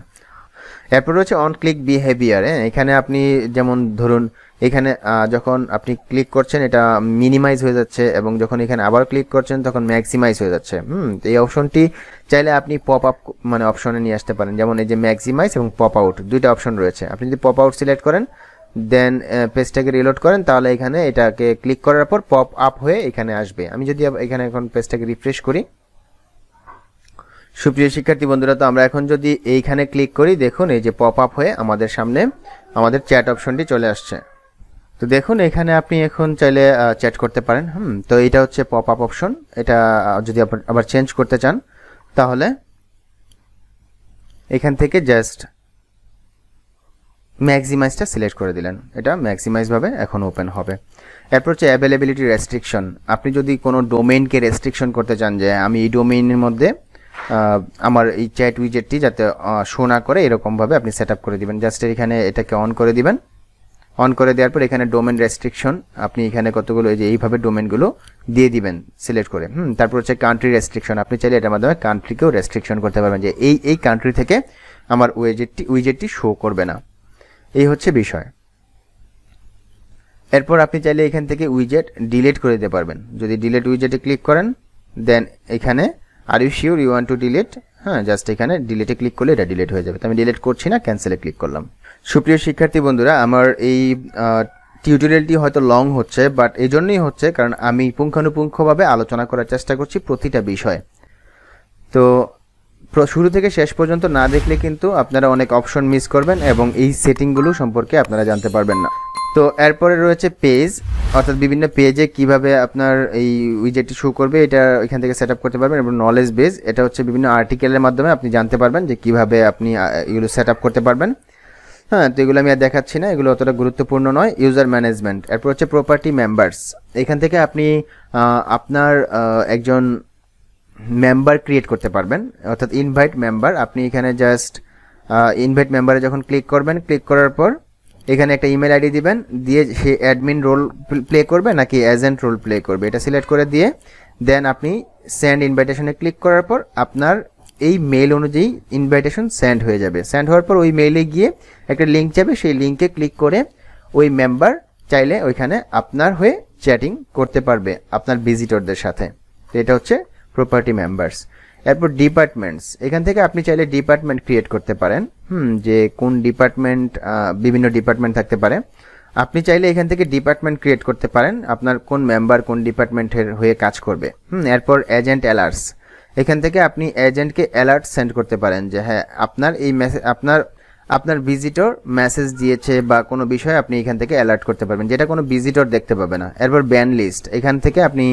এরপর হচ্ছে অন ক্লিক বিহেভিয়ার। এখানে আপনি যেমন ধরুন এখানে যখন আপনি ক্লিক করছেন এটা মিনিমাইজ হয়ে যাচ্ছে, এবং যখন এখানে আবার ক্লিক করছেন তখন ম্যাক্সিমাইজ হয়ে যাচ্ছে। এই অপশনটি চাইলে আপনি পপ আপ মানে অপশনে নিয়ে আসতে পারেন। যেমন এই যে ম্যাক্সিমাইজ এবং পপ আউট দুইটা অপশন রয়েছে। আপনি যদি পপ আউট সিলেক্ট করেন দেন পেজটাকে রিলোড করেন, তাহলে এখানে এটাকে ক্লিক করার পর পপ আপ হয়ে এখানে আসবে। আমি যদি এখানে এখন পেজটাকে রিফ্রেশ করি, সুপ্রিয় শিক্ষার্থী বন্ধুরা, তো আমরা এখন যদি এইখানে ক্লিক করি, দেখুন এই যে পপ আপ হয়ে আমাদের সামনে আমাদের চ্যাট অপশনটি চলে আসছে। তো দেখুন এখানে আপনি এখন চাইলে চ্যাট করতে পারেন। তো এটা হচ্ছে পপ আপ অপশন। এটা যদি আবার চেঞ্জ করতে চান তাহলে এখান থেকে জাস্ট ম্যাক্সিমাইজটা সিলেক্ট করে দিলেন, এটা ম্যাক্সিমাইজ ভাবে এখন ওপেন হবে। এরপর হচ্ছে অ্যাভেলেবিলিটি রেস্ট্রিকশন। আপনি যদি কোনো ডোমেইনকে রেস্ট্রিকশন করতে চান যে আমি এই ডোমেইনের মধ্যে আমার এই চ্যাট উইজেটটি যাতে শো না করে, এরকমভাবে আপনি সেট আপ করে দিবেন। জাস্ট এখানে এটাকে অন করে দিবেন। অন করে দেওয়ার পর এখানে ডোমেন রেস্ট্রিকশন, আপনি এখানে কতগুলো এই যে এইভাবে ডোমেনগুলো দিয়ে দিবেন সিলেক্ট করে। তারপর হচ্ছে কান্ট্রি রেস্ট্রিকশন, আপনি চাইলে এটার মাধ্যমে কান্ট্রিকেও রেস্ট্রিকশন করতে পারবেন যে এই কান্ট্রি থেকে আমার উইজেটটি শো করবে না। এই হচ্ছে বিষয়। এরপর আপনি চাইলে এখান থেকে উইজেট ডিলিট করে দিতে পারবেন। যদি ডিলিট উইজেটে ক্লিক করেন দেন এখানে are you sure you want to delete, just এখানে ডিলিটে ক্লিক করলে এটা ডিলিট হয়ে যাবে। তো আমি ডিলিট করছি না, ক্যান্সেলে ক্লিক করলাম। সুপ্রিয় শিক্ষার্থী বন্ধুরা, আমার এই টিউটোরিয়ালটি হয়তো লং হচ্ছে, বাট এই জন্যই হচ্ছে কারণ আমি পুঙ্খানুপুঙ্খভাবে আলোচনা করার চেষ্টা করছি প্রতিটা বিষয়। তো শুরু থেকে শেষ পর্যন্ত না দেখলে কিন্তু আপনারা অনেক অপশন মিস করবেন এবং এই সেটিংগুলো সম্পর্কে আপনারা জানতে পারবেন না। তো এরপরে রয়েছে পেজ, অর্থাৎ বিভিন্ন পেজে কিভাবে আপনার এই উইজেটটি শো করবে, এটা এখান থেকে সেট আপ করতে পারবেন। এবং নলেজ বেজ, এটা হচ্ছে বিভিন্ন আর্টিকেলের মাধ্যমে আপনি জানতে পারবেন যে কিভাবে আপনি এগুলো সেট আপ করতে পারবেন। তো এগুলো আমি আর দেখাচ্ছি না, এগুলো অতটা গুরুত্বপূর্ণ নয়। ইউজার ম্যানেজমেন্ট, এরপর হচ্ছে প্রপার্টি মেম্বার্স। এখান থেকে আপনি আপনার একজন মেম্বার ক্রিয়েট করতে পারবেন, অর্থাৎ ইনভাইট মেম্বার। আপনি এখানে জাস্ট ইনভাইট মেম্বারে যখন ক্লিক করবেন, ক্লিক করার পর এখানে একটা ইমেল আইডি দিবেন, দিয়ে সে অ্যাডমিন রোল প্লে করবে নাকি এজেন্ট রোল প্লে করবে এটা সিলেক্ট করে দিয়ে দেন আপনি সেন্ড ইনভাইটেশনে ক্লিক করার পর আপনার এই মেইল অনুযায়ী ইনভাইটেশন সেন্ড হয়ে যাবে। সেন্ড হওয়ার পর ওই মেইলে গিয়ে একটা লিঙ্ক যাবে, সেই লিঙ্কে ক্লিক করে ওই মেম্বার চাইলে ওইখানে আপনার হয়ে চ্যাটিং করতে পারবে আপনার ভিজিটরদের সাথে। তো এটা হচ্ছে প্রপার্টি মেম্বার্স। এরপর ডিপার্টমেন্টস, এখান থেকে আপনি চাইলে ডিপার্টমেন্ট ক্রিয়েট করতে পারেন। যে কোন ডিপার্টমেন্ট, বিভিন্ন ডিপার্টমেন্ট থাকতে পারে, আপনি চাইলে এখান থেকে ডিপার্টমেন্ট ক্রিয়েট করতে পারেন আপনার কোন মেম্বার কোন ডিপার্টমেন্টের হয়ে কাজ করবে। এরপর এজেন্ট অ্যালার্টস, এখান থেকে আপনি এজেন্টকে অ্যালার্ট সেন্ড করতে পারেন যে হ্যাঁ আপনার এই মেসেজ আপনার ভিজিটর মেসেজ দিয়েছে বা কোনো বিষয়ে আপনি এখান থেকে অ্যালার্ট করতে পারবেন, যেটা কোনো ভিজিটর দেখতে পাবে না। এরপর ব্যান লিস্ট, এখান থেকে আপনি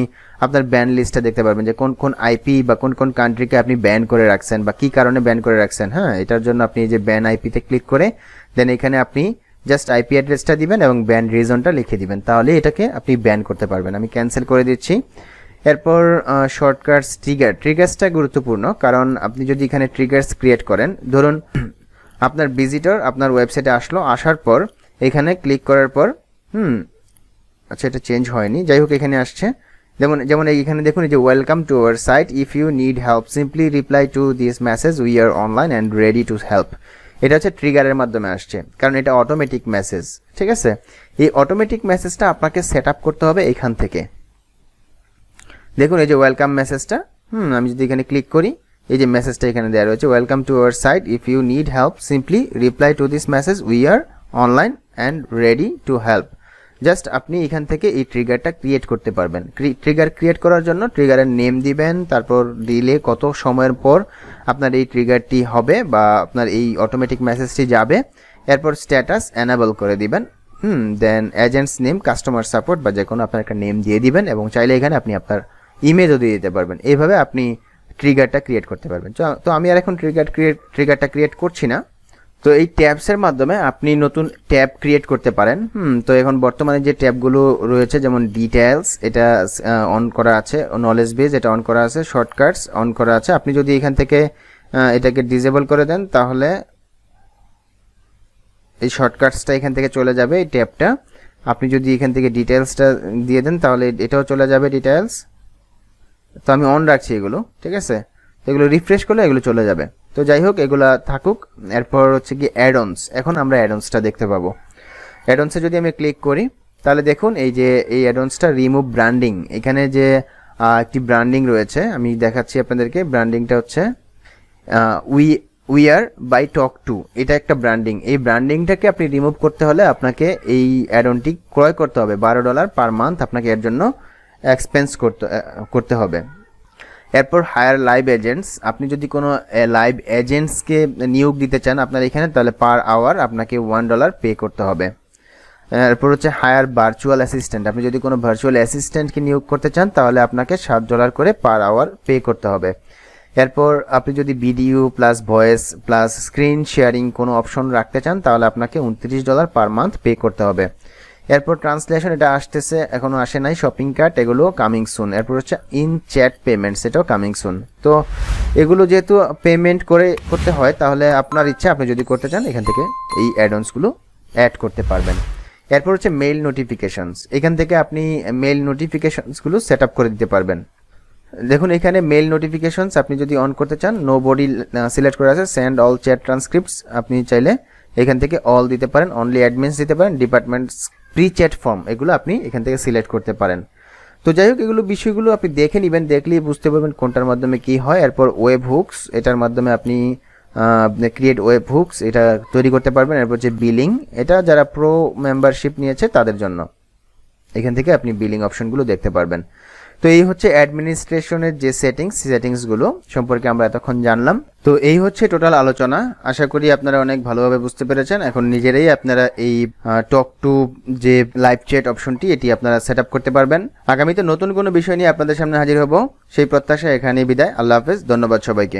আপনার ব্যান লিস্টটা দেখতে পারবেন যে কোন কোন আইপি বা কোন কোন কান্ট্রিকে আপনি ব্যান করে রাখছেন বা কী কারণে ব্যান করে রাখছেন। এটার জন্য আপনি এই যে ব্যান আইপিতে ক্লিক করে দেন এখানে আপনি জাস্ট আইপি অ্যাড্রেসটা দিবেন এবং ব্যান রিজনটা লিখে দিবেন, তাহলে এটাকে আপনি ব্যান করতে পারবেন। আমি ক্যান্সেল করে দিচ্ছি। এরপর শর্টকাটস, ট্রিগার্সটা গুরুত্বপূর্ণ, কারণ আপনি যদি এখানে ট্রিগার্স ক্রিয়েট করেন, ধরুন আপনার ভিজিটর আপনার ওয়েবসাইটে আসলো, আসার পর এখানে ক্লিক করার পর আচ্ছা এটা চেঞ্জ হয়নি, যাই হোক এখানে আসছে। যেমন এইখানে দেখুন এই যে welcome to our site, if you need help simply reply to this message, we are online and ready to help. এটা হচ্ছে ট্রিগারের মাধ্যমে আসছে, কারণ এটা অটোমেটিক মেসেজ। ঠিক আছে, এই অটোমেটিক মেসেজটা আপনাকে সেট আপ করতে হবে এখান থেকে। দেখুন এই যে ওয়েলকাম মেসেজটা, আমি যদি এখানে ক্লিক করি এই যে মেসেজটা এখানে দেওয়া রয়েছে, welcome to our site, if you need help simply reply to this message, we are online and ready to help. Just আপনি এখান থেকে এই ট্রিগারটা ক্রিয়েট করতে পারবেন। ট্রিগার ক্রিয়েট করার জন্য ট্রিগারের নেম দিবেন, তারপর দিলে কত সময়ের পর আপনার এই ট্রিগারটি হবে বা আপনার এই অটোমেটিক মেসেজটি যাবে। এরপর স্ট্যাটাস এনাবল করে দিবেন। দেন এজেন্টস নেম, কাস্টমার সাপোর্ট বা যে কোনো আপনার একটা নেম দিয়ে দিবেন এবং চাইলে এখানে আপনি আপনার ইমেজও দিয়ে দিতে পারবেন। এইভাবে আপনি ট্রিগারটা ক্রিয়েট করতে পারবেন। তো আমি আর এখন ট্রিগারটা ক্রিয়েট করছি না। তো এই ট্যাবসের মাধ্যমে আপনি নতুন ট্যাব ক্রিয়েট করতে পারেন। তো এখন বর্তমানে যে ট্যাবগুলো রয়েছে, যেমন ডিটেইলস, এটা অন করা আছে, নলেজ বেস এটা অন করা আছে, শর্টকাটস অন করা আছে। আপনি যদি এখান থেকে এটাকে ডিসেবল করে দেন তাহলে এই শর্টকাটসটা এখান থেকে চলে যাবে, এই ট্যাবটা। আপনি যদি এখান থেকে ডিটেইলসটা দিয়ে দেন তাহলে এটাও চলে যাবে, ডিটেইলস। তো আমি অন রাখছি এগুলো, ঠিক আছে। এগুলো রিফ্রেশ করলে এগুলো চলে যাবে। তো যাই হোক, এগুলা থাকুক। এরপর হচ্ছে কি অ্যাডঅনস। এখন আমরা অ্যাডঅনসটা দেখতে পাবো। অ্যাডঅনসে যদি আমি ক্লিক করি তাহলে দেখুন এই যে এই অ্যাডঅনসটা রিমুভ ব্র্যান্ডিং, এখানে যে একটি ব্র্যান্ডিং রয়েছে আমি দেখাচ্ছি আপনাদেরকে। ব্র্যান্ডিংটা হচ্ছে we are by Tawk to, এটা একটা ব্র্যান্ডিং। এই ব্র্যান্ডিংটাকে আপনি রিমুভ করতে হলে আপনাকে এই অ্যাডঅনটি ক্রয় করতে হবে। $12 পার মান্থ আপনাকে এর জন্য এক্সপেন্স করতে হবে। এরপর হায়ার লাইভ এজেন্টস, আপনি যদি কোনো লাইভ এজেন্টসকে নিয়োগ দিতে চান আপনার এখানে, তাহলে পার আওয়ার আপনাকে $1 পে করতে হবে। এরপর হচ্ছে হায়ার ভার্চুয়াল অ্যাসিস্ট্যান্ট, আপনি যদি কোনো ভার্চুয়াল অ্যাসিস্ট্যান্টকে নিয়োগ করতে চান তাহলে আপনাকে $7 করে পার আওয়ার পে করতে হবে। এরপর আপনি যদি video plus voice plus screen sharing কোনো অপশন রাখতে চান তাহলে আপনাকে $29 পার মান্থ পে করতে হবে। এরপর ট্রান্সলেশন, এটা আসতেছে, এখনো আসে নাই। শপিং কার্ট, এগুলো কামিং সুন। এরপর হচ্ছে ইন চ্যাট পেমেন্টস, এটাও কামিং সুন। তো এগুলো যেহেতু পেমেন্ট করতে হয় তাহলে আপনার ইচ্ছা, আপনি যদি করতে চান এখান থেকে এই অ্যাডঅনসগুলো অ্যাড করতে পারবেন। এরপর হচ্ছে মেইল নোটিফিকেশনস, এখান থেকে আপনি মেইল নোটিফিকেশনসগুলো সেট আপ করে দিতে পারবেন। দেখুন এখানে মেইল নোটিফিকেশনস আপনি যদি অন করতে চান, নো বডি সিলেক্ট করে আছে, সেন্ড অল চ্যাট ট্রান্সক্রিপ্টস, আপনি চাইলে এখান থেকে অল দিতে পারেন, অনলি অ্যাডমিনস দিতে পারেন, ডিপার্টমেন্টস প্রি চ্যাট ফর্ম, এগুলো আপনি এখান থেকে সিলেক্ট করতে পারেন। তো যাই হোক, এগুলো বিষয়গুলো আপনি দেখে নেবেন, দেখলেই বুঝতে পারবেন কোনটার মাধ্যমে কি হয়। এরপর ওয়েব হুকস, এটার মাধ্যমে আপনি ক্রিয়েট ওয়েব হুকস, এটা তৈরি করতে পারবেন। এরপর হচ্ছে বিলিং, এটা যারা প্রো মেম্বারশিপ নিয়েছে তাদের জন্য, এখান থেকে আপনি বিলিং অপশনগুলো দেখতে পারবেন। তো এই হচ্ছে অ্যাডমিনিস্ট্রেশনের যে সেটিংসগুলো সম্পর্কে আমরা এতক্ষণ জানলাম। তো এই হচ্ছে টোটাল আলোচনা। আশা করি আপনারা অনেক ভালোভাবে বুঝতে পেরেছেন। এখন নিজেরাই আপনারা এই টক টু যে লাইভ চ্যাট অপশনটি, এটি আপনারা সেট আপ করতে পারবেন। আগামীতে নতুন কোনো বিষয় নিয়ে আপনাদের সামনে হাজির হব, সেই প্রত্যাশা এখানেই বিদায়। আল্লাহ হাফেজ, ধন্যবাদ সবাইকে।